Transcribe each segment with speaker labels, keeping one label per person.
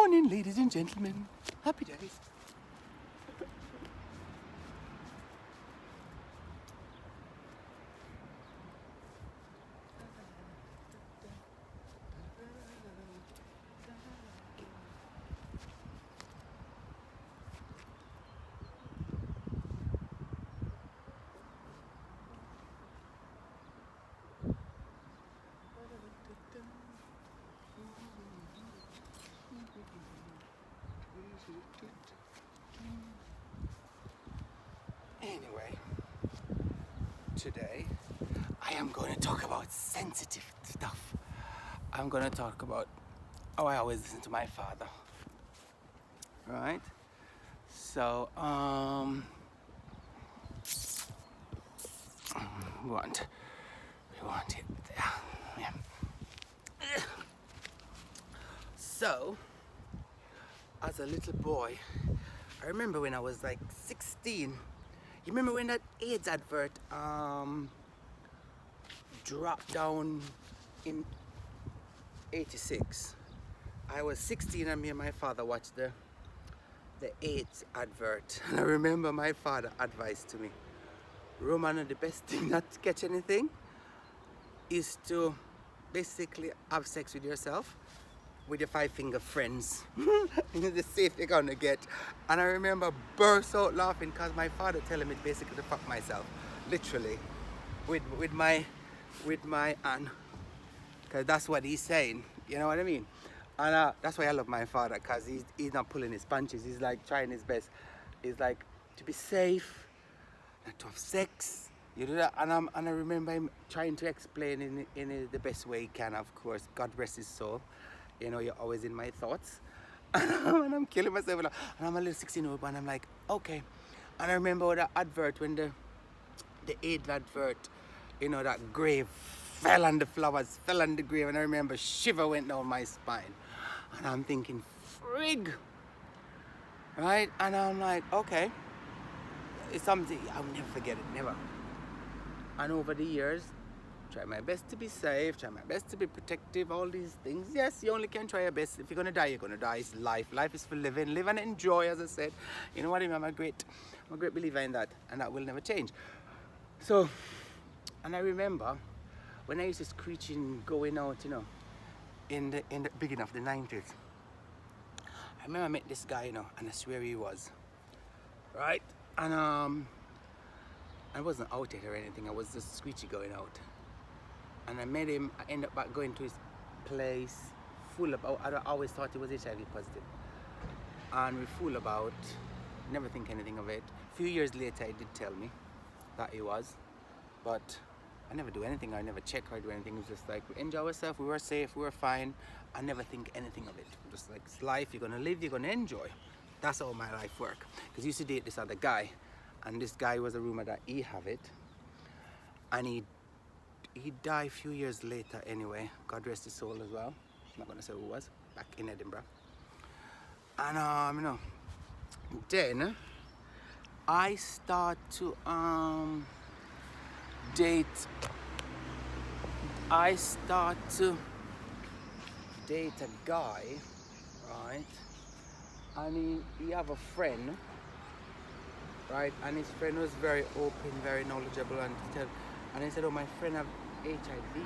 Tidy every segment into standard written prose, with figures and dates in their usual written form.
Speaker 1: morning, ladies and gentlemen. Happy days. Anyway, today I am going to talk about sensitive stuff. I'm going to talk about how I always listen to my father. Right? So, we want it there. Yeah. So, as a little boy, I remember when I was like 16. You remember when that AIDS advert dropped down in 86? I was 16 and me and my father watched the AIDS advert. And I remember my father advised to me, Roman, the best thing not to catch anything is to basically have sex with yourself with your 5-finger friends. It's the safe you're gonna get. And I remember burst out laughing because my father telling me basically to fuck myself, literally, with my aunt, because that's what he's saying. You know what I mean? And that's why I love my father, because he's not pulling his punches. He's like trying his best. He's like to be safe, not to have sex. You do that, and I remember him trying to explain in the best way he can. Of course, God rest his soul. You know, you're always in my thoughts. And I'm killing myself. And I'm a little 16-year-old, and I'm like, okay. And I remember that advert, when the AIDS advert, you know, that grave fell on the flowers, fell on the grave. And I remember shiver went down my spine. And I'm thinking, frig. Right? And I'm like, okay. It's something, I'll never forget it, never. And over the years, try my best to be safe, try my best to be protective, all these things. Yes, you only can try your best. If you're gonna die, you're gonna die. It's life. Life is for living. Live and enjoy, as I said. You know what I mean? I'm a great believer in that, and that will never change. So, and I remember when I used to screeching going out, you know, in the beginning of the 90s. I remember I met this guy, you know, and I swear he was. Right? And I wasn't out yet or anything. I was just screechy going out. And I met him. I ended up back going to his place, full about. I always thought he was HIV positive, and we fool about. Never think anything of it. A few years later, he did tell me that he was, but I never do anything. I never check or do anything. It's just like we enjoy ourselves. We were safe. We were fine. I never think anything of it. Just like it's life. You're gonna live. You're gonna enjoy. That's how my life work. Because I used to date this other guy, and this guy was a rumor that he have it, and he died a few years later anyway. God rest his soul as well. I'm not gonna say who it was. Back in Edinburgh. And you know, then I start to date. I start to date a guy, right? And he have a friend, right? And his friend was very open, very knowledgeable, and he said, "Oh, my friend have HIV.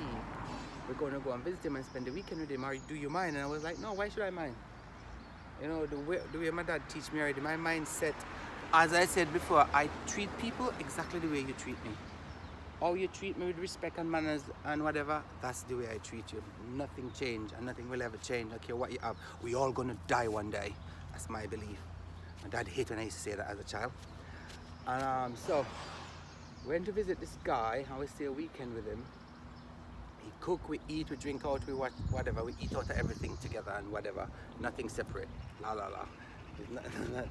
Speaker 1: We're going to go and visit him and spend the weekend with him. Do you mind?" And I was like, "No, why should I mind?" You know, the way my dad teach me already, my mindset, as I said before, I treat people exactly the way you treat me. How you treat me with respect and manners and whatever, that's the way I treat you. Nothing change, and nothing will ever change. I don't care what you have. We all gonna die one day. That's my belief. My dad hated when I used to say that as a child. And so went to visit this guy, and we stay a weekend with him. He cook, we eat, we drink out, we watch whatever, we eat out of everything together and whatever. Nothing separate. La la la.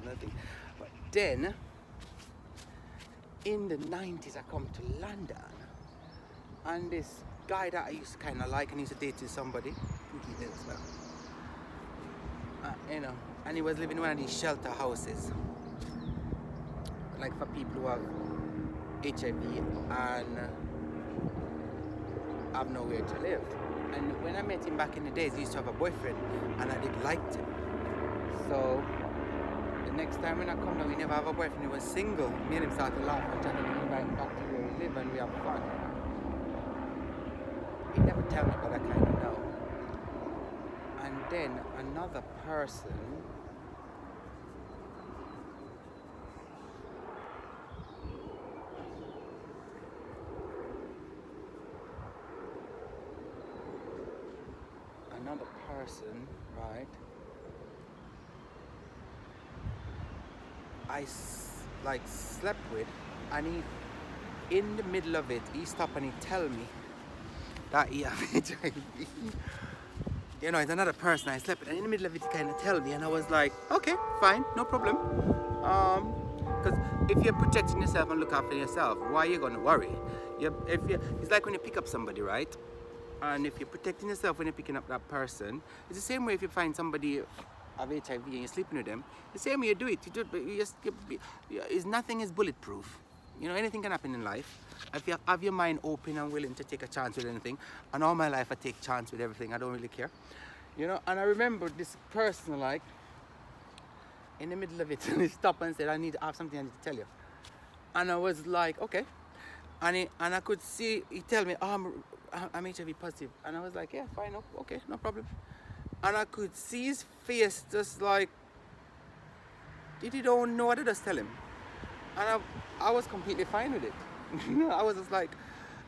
Speaker 1: Nothing. But then in the 90s I come to London, and this guy that I used to kinda like and used to date to somebody, who he did as well. You know, and he was living in one of these shelter houses. Like for people who have HIV and have nowhere to live. And when I met him back in the days, he used to have a boyfriend, and I did like him. So the next time when I come down, we never have a boyfriend, he was single. Me and him started to laugh and trying to invite him back to where we live and we have fun. He never tell me, but I kind of know. And then another person, right? Like slept with, and he, in the middle of it, he stopped and he tell me that he have HIV. You know, it's another person I slept with, and in the middle of it, he kind of tell me, and I was like, okay, fine, no problem. Because if you're protecting yourself and look after yourself, why are you gonna worry? It's like when you pick up somebody, right? And if you're protecting yourself when you're picking up that person, it's the same way if you find somebody have HIV and you're sleeping with them, the same way you do it. Nothing is bulletproof. You know, anything can happen in life. If you have your mind open and willing to take a chance with anything, and all my life I take chance with everything, I don't really care. You know, and I remember this person, like, in the middle of it, and he stopped and said, I have something I need to tell you. And I was like, okay. And I could see, he tell me, oh, I'm HIV positive. And I was like, yeah, fine, okay, no problem. And I could see his face just like, did he don't know what to just tell him? And I was completely fine with it. I was just like,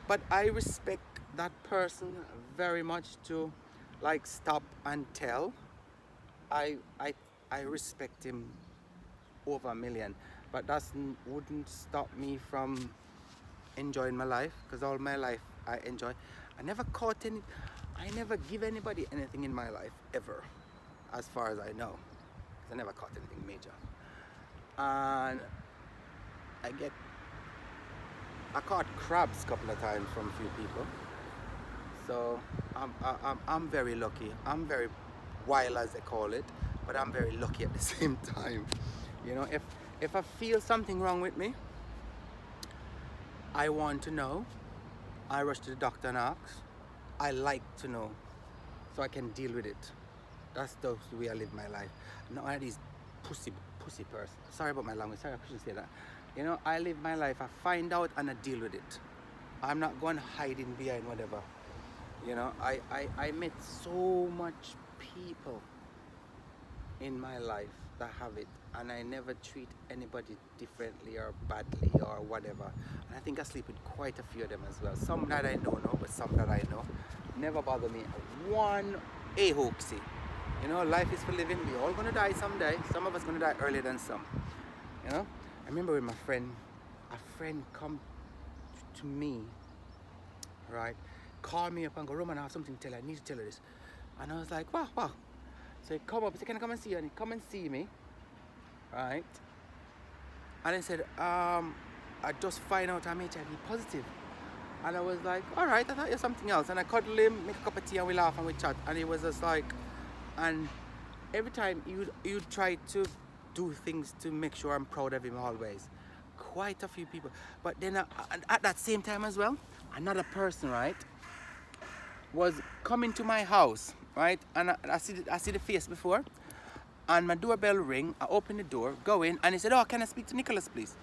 Speaker 1: but I respect that person very much to like stop and tell. I respect him over a million, but that wouldn't stop me from enjoying my life, because all my life I enjoy. I never give anybody anything in my life ever, as far as I know, because I never caught anything major. And I caught crabs a couple of times from a few people. So I'm very lucky. I'm very wild, as they call it, but I'm very lucky at the same time. You know, if I feel something wrong with me, I want to know. I rush to the doctor and ask. I like to know, so I can deal with it. That's the way I live my life. Not one of these pussy person. Sorry about my language. Sorry, I shouldn't say that. You know, I live my life. I find out and I deal with it. I'm not going hiding behind whatever. You know, I met so much people in my life that have it, and I never treat anybody differently or badly or whatever. And I think I sleep with quite a few of them as well. Some that I don't know, but some that I know. Never bother me one hoaxy. You know, life is for living. We're all gonna die someday. Some of us gonna die earlier than some. You know, I remember when a friend come to me, right? Call me up and go, Roman, I have something to tell you. I need to tell you this. And I was like, wow. So he come up, he said, can I come and see you? And he come and see me, right? And he said, I just find out I'm HIV positive. And I was like, all right, I thought you're something else. And I cuddle him, make a cup of tea, and we laugh and we chat. And he was just like, and every time you'd try to do things to make sure I'm proud of him always. Quite a few people. But then at that same time as well, another person, right, was coming to my house, right? And I see the face before. And my doorbell ring, I open the door, go in, and he said, oh, can I speak to Nicholas, please?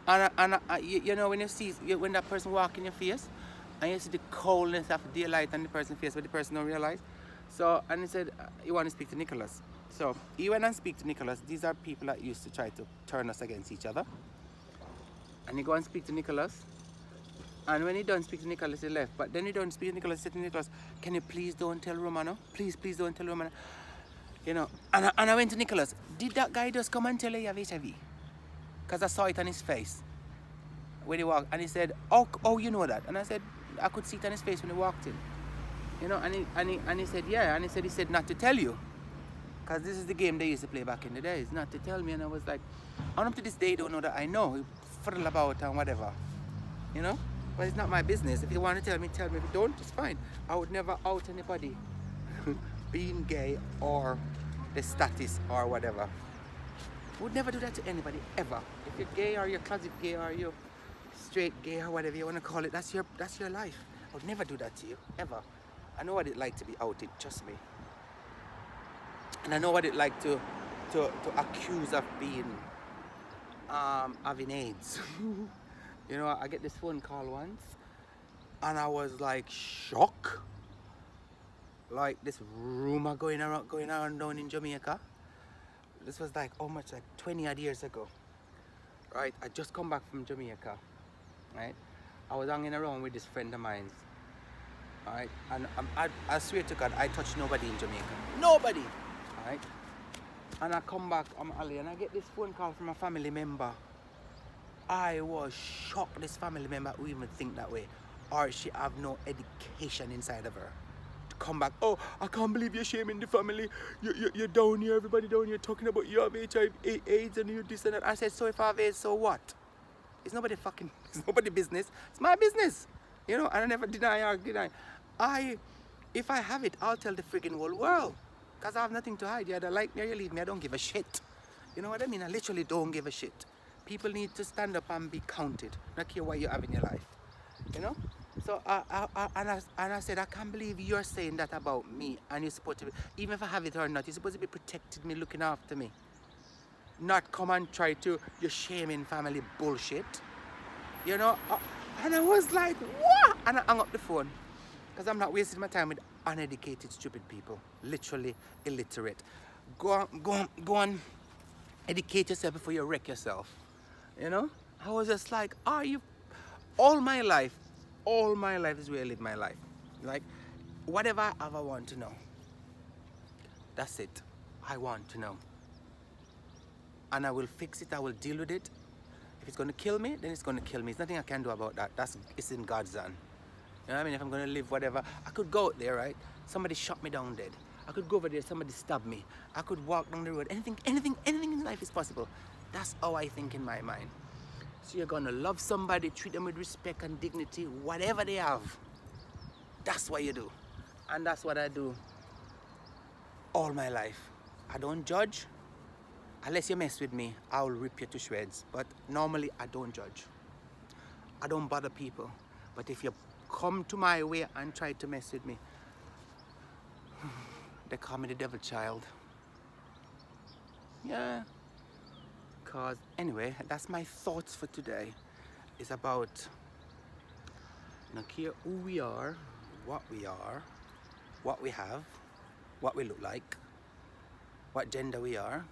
Speaker 1: And you know, when when that person walk in your face, and you see the coldness of daylight on the person's face, but the person don't realize. So, and he said, you want to speak to Nicholas. So, he went and speak to Nicholas. These are people that used to try to turn us against each other. And he go and speak to Nicholas. And when he done speak to Nicholas, he left. But then he don't speak to Nicholas, he said to Nicholas, can you please don't tell Romano? Please don't tell Romano. You know, and I went to Nicholas. Did that guy just come and tell you you have HIV? Because I saw it on his face when he walked. And he said, oh, you know that? And I said, I could see it on his face when he walked in. You know, and he said, yeah. And he said not to tell you. Because this is the game they used to play back in the days, not to tell me. And I was like, and up to this day, he don't know that I know. He frill about and whatever. You know? But it's not my business. If you want to tell me, tell me. If you don't, it's fine. I would never out anybody being gay or the status or whatever. Would never do that to anybody, ever. If you're gay or you're closet gay or you're straight gay or whatever you want to call it, that's your life. I would never do that to you, ever. I know what it's like to be outed, trust me. And I know what it's like to to accuse of being having AIDS. You know, I get this phone call once, and I was like shocked. Like this rumor going around down in Jamaica. This was like almost like 20 odd years ago, right? I just come back from Jamaica, right? I was hanging around with this friend of mine, right? And I swear to God, I touched nobody in Jamaica, nobody, right? And I come back, I'm Ali, and I get this phone call from a family member. I was shocked. This family member who even think that way, or she have no education inside of her. Come back, oh, I can't believe you're shaming the family. You're down here, everybody down here talking about you have HIV, AIDS, and you this and that. I said, so if I have AIDS, so what? It's nobody business. It's my business, you know. And I never deny. If I have it, I'll tell the friggin' whole world, cause I have nothing to hide. You either like me or you leave me. I don't give a shit. You know what I mean? I literally don't give a shit. People need to stand up and be counted. Not care what you have in your life, you know. So I said, I can't believe you're saying that about me, and you're supposed to be, even if I have it or not, you're supposed to be protecting me, looking after me. Not come and try to, you're shaming family bullshit. You know? And I was like, what? And I hung up the phone. Because I'm not wasting my time with uneducated, stupid people. Literally illiterate. Go on, educate yourself before you wreck yourself. You know? I was just like, are you, all my life is where I live my life. Like, whatever I ever want to know, that's it. I want to know. And I will fix it, I will deal with it. If it's gonna kill me, then it's gonna kill me. There's nothing I can do about that. It's in God's hand. You know what I mean? If I'm gonna live whatever, I could go out there, right? Somebody shot me down dead. I could go over there, somebody stab me. I could walk down the road. Anything in life is possible. That's how I think in my mind. So you're gonna love somebody, treat them with respect and dignity, whatever they have. That's what you do. And that's what I do all my life. I don't judge. Unless you mess with me, I'll rip you to shreds. But normally I don't judge. I don't bother people. But if you come to my way and try to mess with me, they call me the devil child. Yeah. Cause anyway, that's my thoughts for today. It's about not care who we are, what we have, what we look like, what gender we are.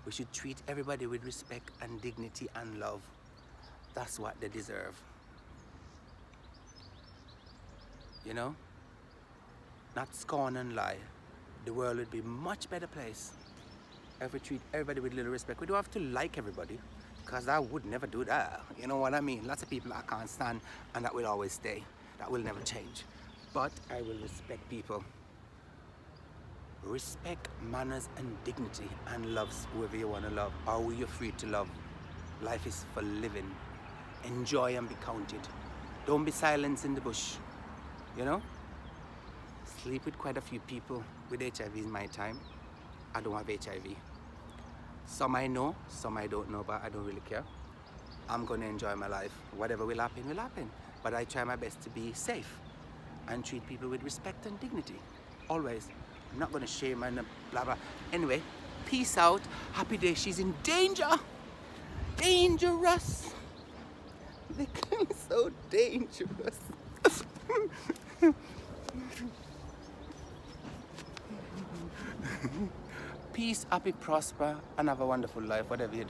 Speaker 1: We should treat everybody with respect and dignity and love. That's what they deserve. You know? Not scorn and lie. The world would be a much better place if we treat everybody with little respect. We don't have to like everybody, because I would never do that. You know what I mean? Lots of people I can't stand, and that will always stay. That will never change. But I will respect people. Respect manners and dignity, and love whoever you want to love, or who you're free to love. Life is for living. Enjoy and be counted. Don't be silenced in the bush. You know? Sleep with quite a few people with HIV in my time. I don't have HIV. Some I know, some I don't know, but I don't really care. I'm gonna enjoy my life. Whatever will happen, will happen. But I try my best to be safe and treat people with respect and dignity. Always. I'm not gonna shame and blah blah. Anyway, peace out. Happy day. She's in danger. Dangerous. They call me so dangerous. Peace, happy, prosper, and have a wonderful life, whatever you do.